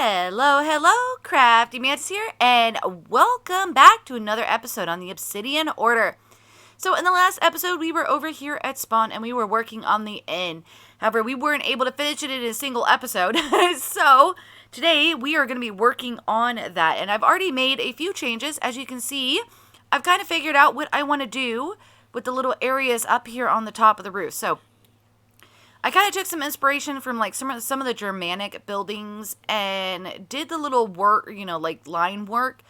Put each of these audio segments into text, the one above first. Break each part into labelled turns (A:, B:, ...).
A: Hello, CraftingMantis here, and welcome back to another episode on the Obsidian Order. So in the last episode, we were over here at Spawn, and we were working on the inn. However, we weren't able to finish it in a single episode, so today we are going to be working on that, and I've already made a few changes. As you can see, I've kind of figured out what I want to do with the little areas up here on the top of the roof. So I kind of took some inspiration from like some of the Germanic buildings and did the little work, like line work.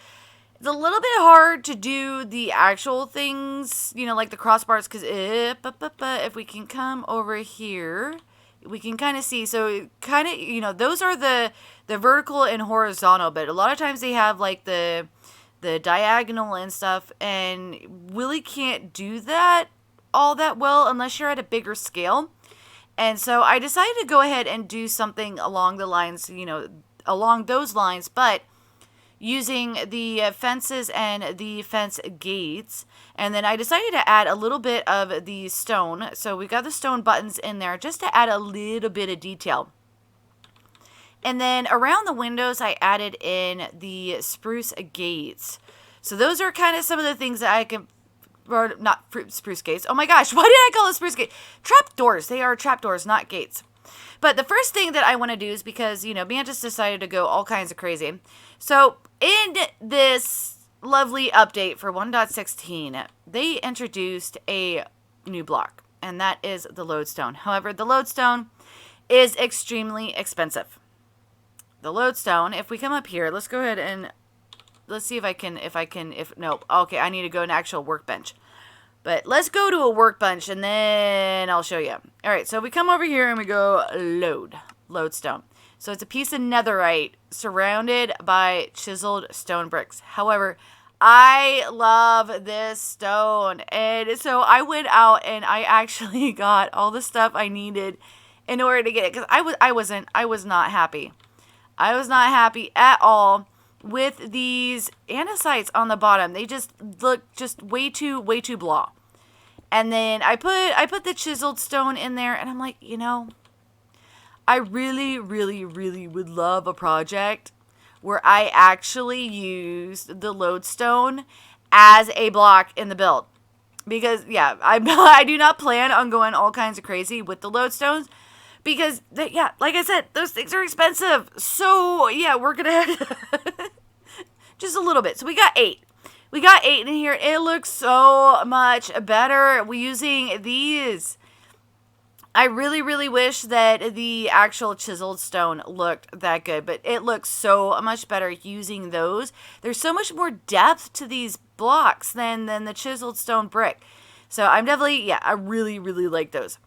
A: It's a little bit hard to do the actual things, like the crossbars, because if we can come over here, we can kind of see. So kind of, those are the vertical and horizontal, but a lot of times they have like the diagonal and stuff, and really can't do that all that well unless you're at a bigger scale. And so I decided to go ahead and do something along the lines, along those lines, but using the fences and the fence gates. And then I decided to add a little bit of the stone. So we got the stone buttons in there just to add a little bit of detail. And then around the windows, I added in the spruce gates. So those are kind of some of the things that I can... Or not spruce gates. Oh my gosh, why did I call it spruce gate? Trapdoors. They are trapdoors, not gates. But the first thing that I want to do is because, Mantis decided to go all kinds of crazy. So in this lovely update for 1.16, they introduced a new block, and that is the lodestone. However, the lodestone is extremely expensive. The lodestone, if we come up here, let's go ahead and let's see nope. Okay, I need to go to an actual workbench. But let's go to a workbench and then I'll show you. All right, so we come over here and we go lodestone. So it's a piece of netherite surrounded by chiseled stone bricks. However, I love this stone. And so I went out and I actually got all the stuff I needed in order to get it. Because I was not happy. I was not happy at all with these andesites on the bottom. They just look just way too blah. And then I put the chiseled stone in there, and I'm like, I really would love a project where I actually used the lodestone as a block in the build. Because, yeah, I do not plan on going all kinds of crazy with the lodestones. Because, like I said, those things are expensive. So, yeah, we're going to have just a little bit. So, we got 8. We got 8 in here. It looks so much better. We're using these. I really wish that the actual chiseled stone looked that good. But it looks so much better using those. There's so much more depth to these blocks than the chiseled stone brick. So, I'm definitely, I really like those.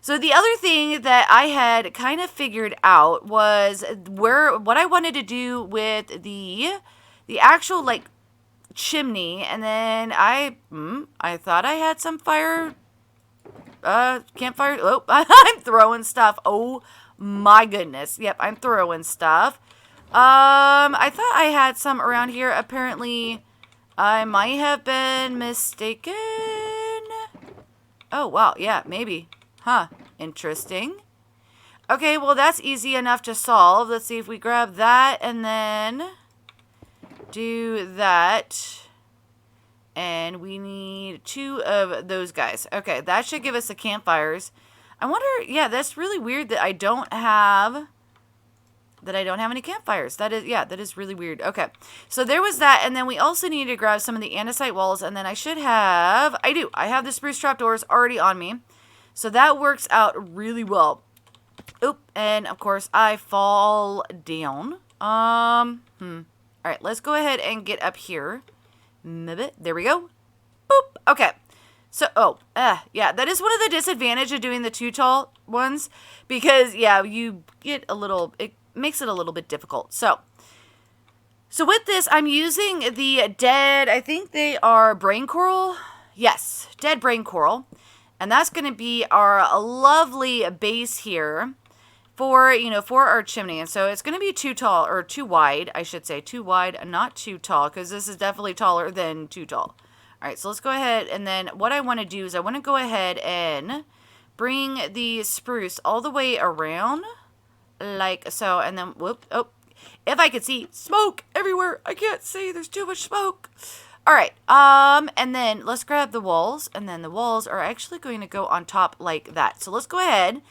A: So the other thing that I had kind of figured out was what I wanted to do with the actual like chimney, and then I thought I had some campfire. Oh, I'm throwing stuff. Oh my goodness. Yep, I'm throwing stuff. I thought I had some around here. Apparently, I might have been mistaken. Oh wow, yeah, maybe. Huh, interesting. Okay, well, that's easy enough to solve. Let's see if we grab that and then do that. And we need 2 of those guys. Okay, that should give us the campfires. I wonder, that's really weird that I don't have any campfires. That is really weird. Okay, so there was that, and then we also need to grab some of the andesite walls, and then I have the spruce trapdoors already on me. So that works out really well. Oop, and of course I fall down. All right, let's go ahead and get up here. There we go. Boop. Okay. So, that is one of the disadvantages of doing the too tall ones, because you get it makes it a little bit difficult. So with this, I'm using the dead, I think they are brain coral. Yes, dead brain coral. And that's going to be our lovely base here for our chimney. And so it's going to be too tall, or too wide, I should say. Too wide, not too tall, because this is definitely taller than too tall. All right, so let's go ahead. And then what I want to do is I want to go ahead and bring the spruce all the way around, like so. And then, whoop, oh, if I could see smoke everywhere. I can't see. There's too much smoke. All right. And then let's grab the walls. And then the walls are actually going to go on top like that. So let's go ahead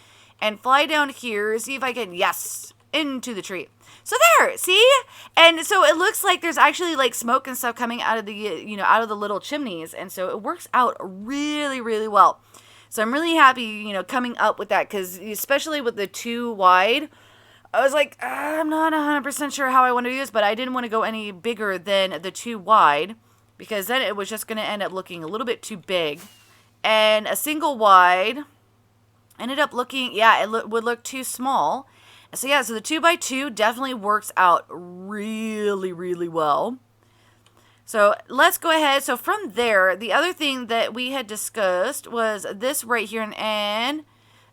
A: and fly down here. See if I can, yes, into the tree. So there, see? And so it looks like there's actually like smoke and stuff coming out of the, out of the little chimneys. And so it works out really, really well. So I'm really happy, coming up with that, because especially with the 2 wide, I was like, I'm not 100% sure how I want to do this, but I didn't want to go any bigger than the 2 wide, because then it was just going to end up looking a little bit too big. And a single wide ended up looking, would look too small. So yeah, so the 2x2 definitely works out really, really well. So let's go ahead. So from there, the other thing that we had discussed was this right here. And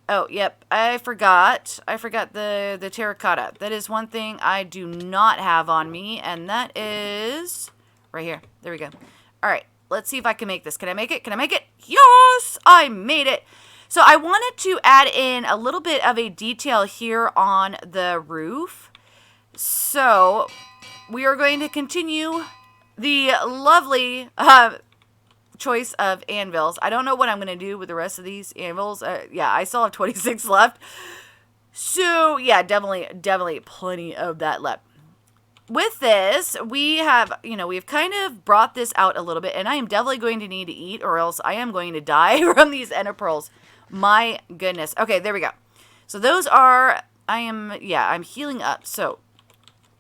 A: oh, yep, I forgot the terracotta. That is one thing I do not have on me. And that is right here. There we go. All right, let's see if I can make this. Can I make it? Can I make it? Yes, I made it. So I wanted to add in a little bit of a detail here on the roof. So we are going to continue the lovely choice of anvils. I don't know what I'm going to do with the rest of these anvils. Yeah, I still have 26 left. So, yeah, definitely plenty of that left. With this, we have, we've kind of brought this out a little bit, and I am definitely going to need to eat, or else I am going to die from these ender pearls. My goodness. Okay, there we go. So those are, I'm healing up. So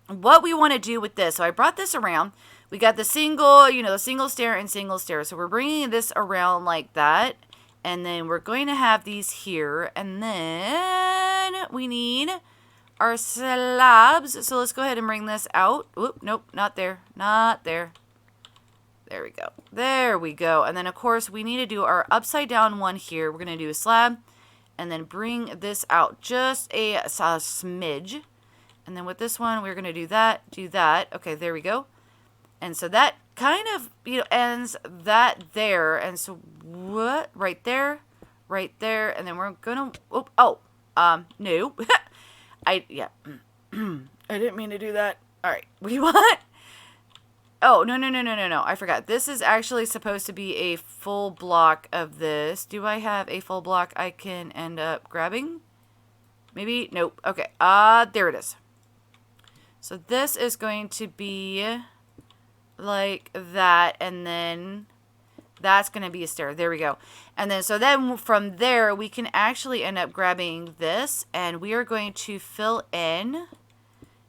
A: what we want to do with this, so I brought this around. We got the single, the single stair and single stair. So we're bringing this around like that. And then we're going to have these here. And then we need our slabs. So let's go ahead and bring this out. Oop, nope, not there. Not there. There we go. There we go. And then, of course, we need to do our upside down one here. We're going to do a slab. And then bring this out just a smidge. And then with this one, we're going to do that. Okay, there we go. And so that kind of, ends that there. And so what? Right there. And then we're going to, no. I didn't mean to do that. All right. We want, oh, no. I forgot. This is actually supposed to be a full block of this. Do I have a full block I can end up grabbing? Maybe? Nope. Okay. There it is. So this is going to be like that, and then that's going to be a stair. There we go. And then, so then from there, we can actually end up grabbing this, and we are going to fill in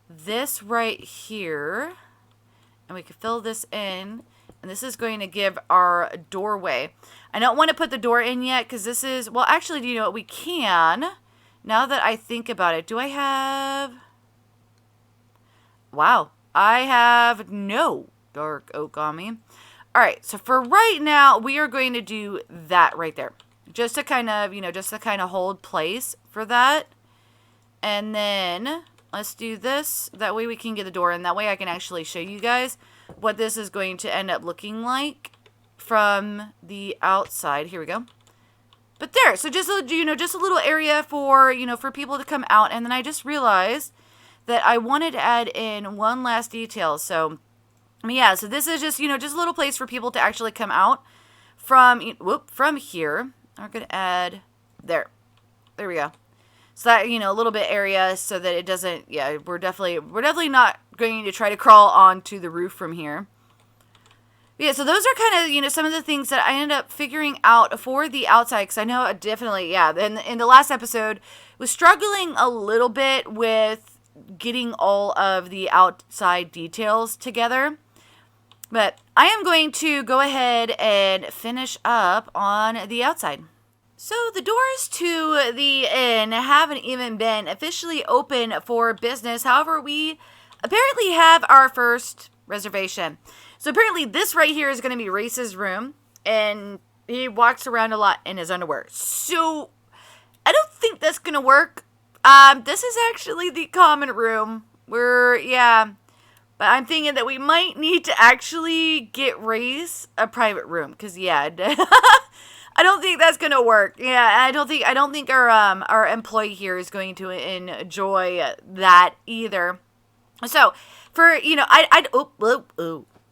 A: this right here, and we can fill this in, and this is going to give our doorway. I don't want to put the door in yet, because this is, well, actually, do you know what? We can, now that I think about it. Do I have, wow, I have no dark oak on me. All right, so for right now, we are going to do that right there, just to kind of, hold place for that. And then let's do this. That way we can get the door in. That way I can actually show you guys what this is going to end up looking like from the outside. Here we go. But there, so just a little area for, for people to come out. And then I just realized that I wanted to add in one last detail. So yeah, so this is just, just a little place for people to actually come out from here. I'm going to add there. There we go. So that, a little bit area so that it doesn't, yeah, we're definitely not going to try to crawl onto the roof from here. Yeah, so those are kind of, some of the things that I ended up figuring out for the outside, because I know definitely, yeah, in the last episode, was struggling a little bit with getting all of the outside details together. But I am going to go ahead and finish up on the outside. So the doors to the inn haven't even been officially open for business. However, we apparently have our first reservation. So apparently this right here is going to be Race's room. And he walks around a lot in his underwear. So I don't think that's going to work. This is actually the common room. But I'm thinking that we might need to actually get Race a private room, because yeah, I don't think that's gonna work. Yeah, I don't think our employee here is going to enjoy that either. So, for,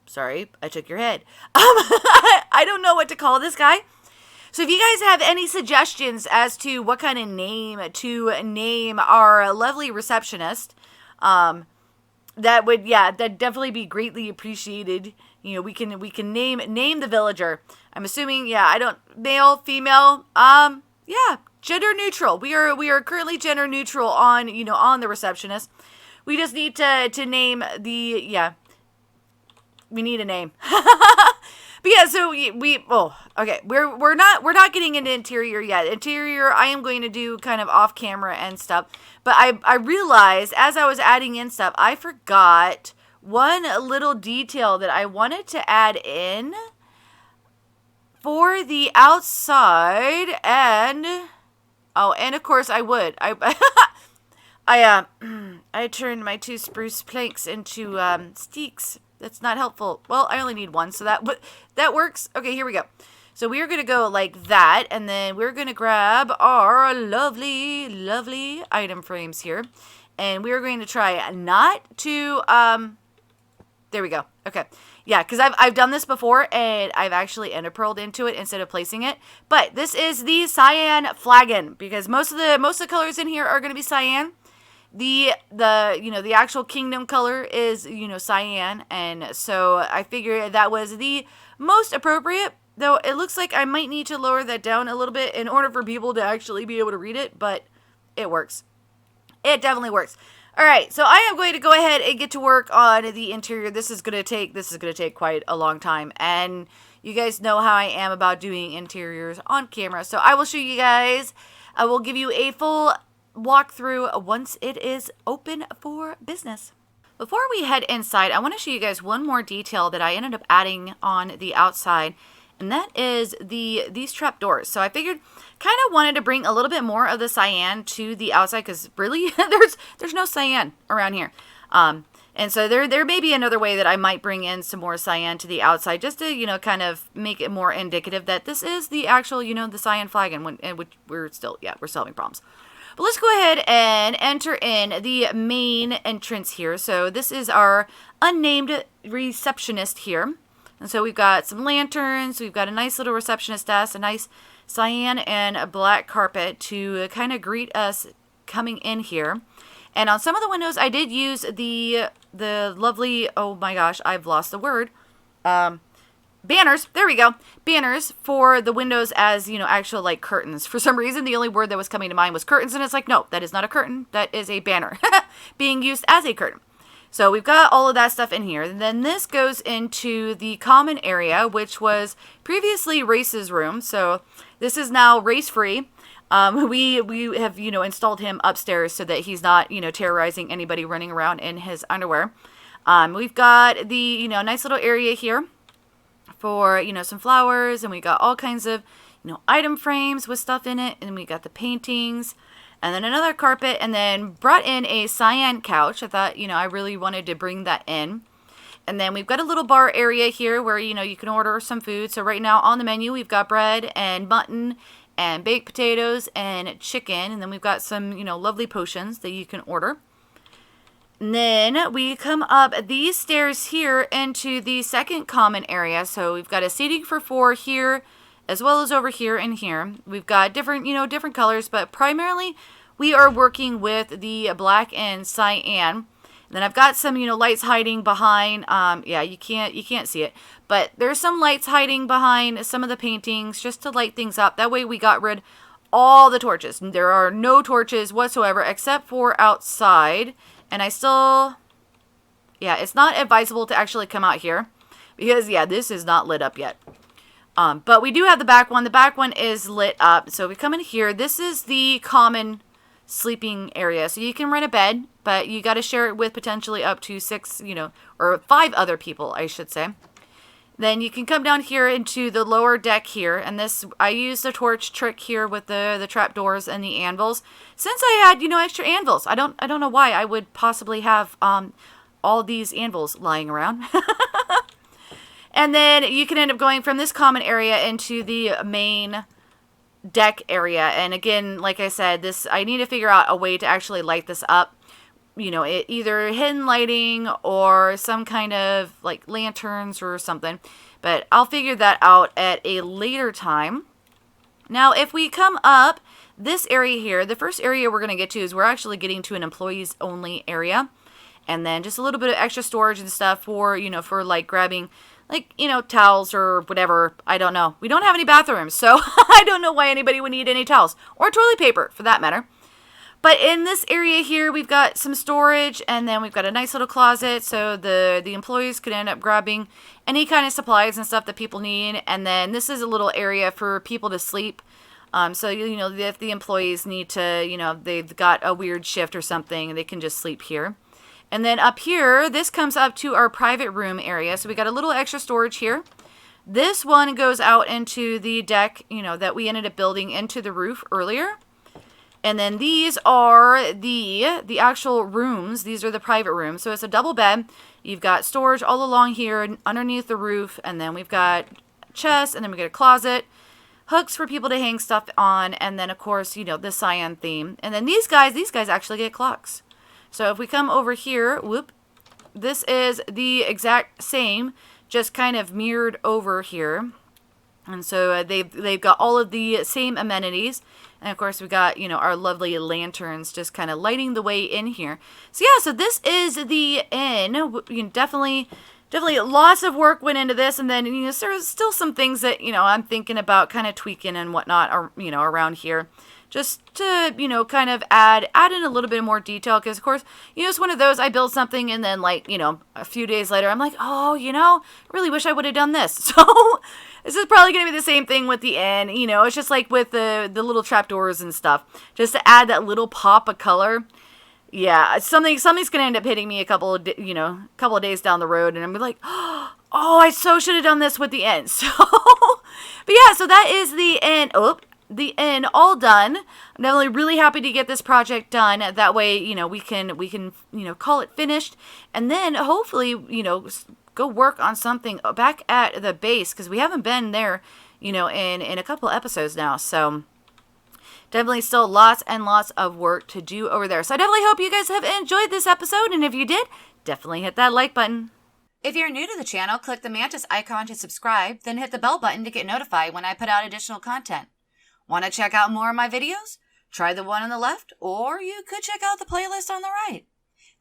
A: sorry, I took your head. I don't know what to call this guy. So if you guys have any suggestions as to what kind of name to name our lovely receptionist, that'd definitely be greatly appreciated. We can name the villager. I'm assuming, male, female, gender neutral. We are currently gender neutral on the receptionist. We just need to name we need a name. But yeah, so we're not getting into interior yet. Interior, I am going to do kind of off camera and stuff. But I realized as I was adding in stuff, I forgot one little detail that I wanted to add in for the outside, and of course I would. I turned my 2 spruce planks into sticks. That's not helpful. Well, I only need 1, so that works. Okay, here we go. So we're going to go like that, and then we're going to grab our lovely, lovely item frames here. And we're going to try not to, there we go. Okay. Yeah, because I've done this before, and I've actually ender pearled into it instead of placing it. But this is the cyan flagon, because most of the colors in here are going to be cyan. The actual kingdom color is, cyan, and so I figured that was the most appropriate, though it looks like I might need to lower that down a little bit in order for people to actually be able to read it, but it works. It definitely works. All right, so I am going to go ahead and get to work on the interior. This is going to take quite a long time, and you guys know how I am about doing interiors on camera, so I will show you guys. I will give you a full walkthrough once it is open for business. Before we head inside, I want to show you guys one more detail that I ended up adding on the outside, and that is these trap doors. So I figured, kind of wanted to bring a little bit more of the cyan to the outside, because really there's no cyan around here. And so there may be another way that I might bring in some more cyan to the outside, just to, kind of make it more indicative that this is the actual, the cyan flagon, which we're still having problems. But let's go ahead and enter in the main entrance here. So this is our unnamed receptionist here. And so we've got some lanterns. We've got a nice little receptionist desk, a nice cyan and a black carpet to kind of greet us coming in here. And on some of the windows, I did use the lovely, oh my gosh, I've lost the word, banners. There we go. Banners for the windows as, actual like curtains. For some reason, the only word that was coming to mind was curtains, and it's like, no, that is not a curtain. That is a banner being used as a curtain. So we've got all of that stuff in here. And then this goes into the common area, which was previously Race's room. So this is now Race free. We have, installed him upstairs so that he's not, terrorizing anybody running around in his underwear. We've got the, nice little area here for, some flowers, and we got all kinds of, item frames with stuff in it, and we got the paintings, and then another carpet, and then brought in a cyan couch. I thought, I really wanted to bring that in. And then we've got a little bar area here where, you can order some food. So right now on the menu, we've got bread and mutton and baked potatoes and chicken, and then we've got some, lovely potions that you can order. And then we come up these stairs here into the second common area. So we've got a seating for 4 here, as well as over here and here. We've got different, different colors, but primarily we are working with the black and cyan. And then I've got some, lights hiding behind, you can't see it, but there's some lights hiding behind some of the paintings just to light things up. That way we got rid all the torches. There are no torches whatsoever except for outside. And I still, it's not advisable to actually come out here because, this is not lit up yet. But we do have the back one. The back one is lit up. So we come in here. This is the common sleeping area. So you can rent a bed, but you got to share it with potentially up to 6, or 5 other people, I should say. Then you can come down here into the lower deck here, and this, I used the torch trick here with the trapdoors and the anvils. Since I had, extra anvils, I don't know why I would possibly have all these anvils lying around. And then you can end up going from this common area into the main deck area. And again, like I said, I need to figure out a way to actually light this up. either hidden lighting or some kind of like lanterns or something. But I'll figure that out at a later time. Now, if we come up this area here, the first area we're going to get to is we're actually getting to an employees only area. And then just a little bit of extra storage and stuff for, for like grabbing like, towels or whatever. I don't know. We don't have any bathrooms, so I don't know why anybody would need any towels or toilet paper for that matter. But in this area here, we've got some storage, and then we've got a nice little closet, so the employees could end up grabbing any kind of supplies and stuff that people need. And then this is a little area for people to sleep. So, if the employees need to, they've got a weird shift or something, they can just sleep here. And then up here, this comes up to our private room area. So we got a little extra storage here. This one goes out into the deck, that we ended up building into the roof earlier. And then these are the actual rooms. These are the private rooms. So it's a double bed. You've got storage all along here underneath the roof. And then we've got chests, and then we got a closet, hooks for people to hang stuff on. And then, of course, the cyan theme. And then these guys actually get clocks. So if we come over here, this is the exact same, just kind of mirrored over here. And so they've got all of the same amenities. And of course, we got, our lovely lanterns just kind of lighting the way in here. So yeah, so this is the inn. Definitely lots of work went into this. And then, there's still some things that, I'm thinking about kind of tweaking and whatnot, or, around here. Just to, kind of add in a little bit more detail. Because, of course, it's one of those, I build something and then, like, a few days later, I'm like, oh, really wish I would have done this. So, this is probably going to be the same thing with the inn. It's just like with the little trapdoors and stuff. Just to add that little pop of color. Yeah, something's going to end up hitting me a couple of days down the road. And I'm like, oh, I so should have done this with the inn. So, but yeah, so that is the inn. The inn all done. I'm definitely really happy to get this project done. That way, we can call it finished, and then hopefully, go work on something back at the base, because we haven't been there, in a couple episodes now. So definitely still lots and lots of work to do over there. So I definitely hope you guys have enjoyed this episode, and if you did, definitely hit that like button. If you're new to the channel, click the Mantis icon to subscribe, then hit the bell button to get notified when I put out additional content. Want to check out more of my videos? Try the one on the left, or you could check out the playlist on the right.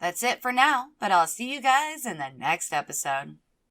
A: That's it for now, but I'll see you guys in the next episode.